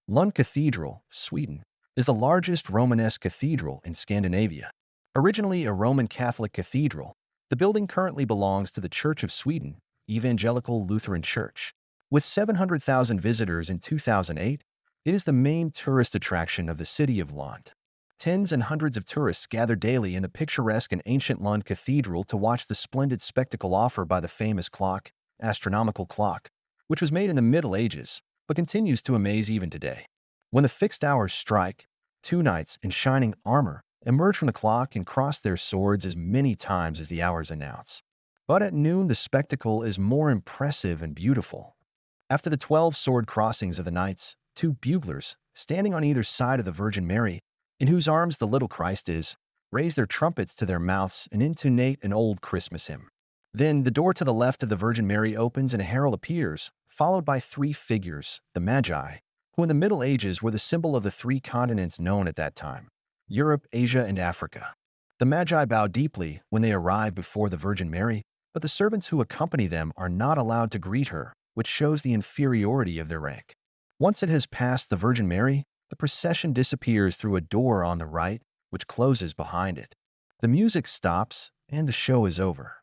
Lund Cathedral, Sweden, is the largest Romanesque cathedral in Scandinavia. Originally a Roman Catholic cathedral, the building currently belongs to the Church of Sweden, Evangelical Lutheran Church. With 700,000 visitors in 2008, it is the main tourist attraction of the city of Lund. Tens and hundreds of tourists gather daily in the picturesque and ancient Lund Cathedral to watch the splendid spectacle offered by the famous clock, astronomical clock, which was made in the Middle Ages, but continues to amaze even today. When the fixed hours strike, two knights in shining armor emerge from the clock and cross their swords as many times as the hours announce. But at noon, the spectacle is more impressive and beautiful. After the 12 sword crossings of the knights, two buglers, standing on either side of the Virgin Mary, in whose arms the little Christ is, raise their trumpets to their mouths and intonate an old Christmas hymn. Then the door to the left of the Virgin Mary opens and a herald appears, followed by three figures, the Magi, who in the Middle Ages were the symbol of the three continents known at that time: Europe, Asia, and Africa. The Magi bow deeply when they arrive before the Virgin Mary, but the servants who accompany them are not allowed to greet her, which shows the inferiority of their rank. Once it has passed the Virgin Mary, the procession disappears through a door on the right, which closes behind it. The music stops, and the show is over.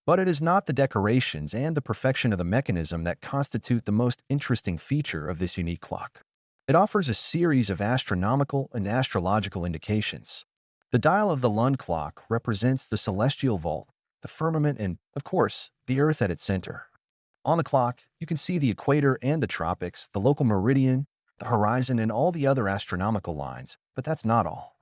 But it is not the decorations and the perfection of the mechanism that constitute the most interesting feature of this unique clock. It offers a series of astronomical and astrological indications. The dial of the Lund clock represents the celestial vault, the firmament, and, of course, the Earth at its center. On the clock, you can see the equator and the tropics, the local meridian, the horizon, and all the other astronomical lines, but that's not all.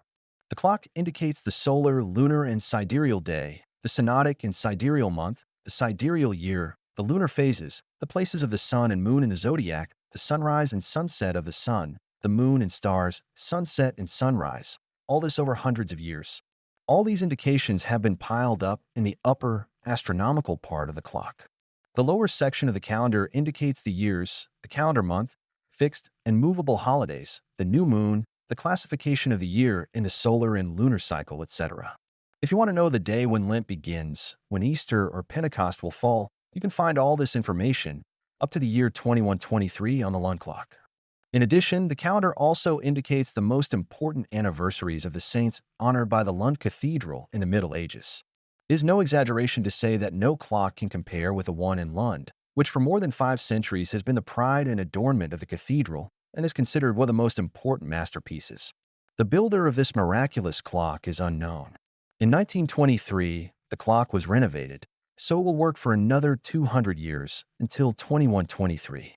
The clock indicates the solar, lunar, and sidereal day, the synodic and sidereal month, the sidereal year, the lunar phases, the places of the sun and moon in the zodiac, the sunrise and sunset of the sun, the moon and stars, sunset and sunrise, all this over hundreds of years. All these indications have been piled up in the upper, astronomical part of the clock. The lower section of the calendar indicates the years, the calendar month, fixed and movable holidays, the new moon, the classification of the year in the solar and lunar cycle, etc. If you want to know the day when Lent begins, when Easter or Pentecost will fall, you can find all this information up to the year 2123 on the Lund clock. In addition, the calendar also indicates the most important anniversaries of the saints honored by the Lund Cathedral in the Middle Ages. It is no exaggeration to say that no clock can compare with the one in Lund, which for more than 5 centuries has been the pride and adornment of the cathedral and is considered one of the most important masterpieces. The builder of this miraculous clock is unknown. In 1923, the clock was renovated, so it will work for another 200 years until 2123.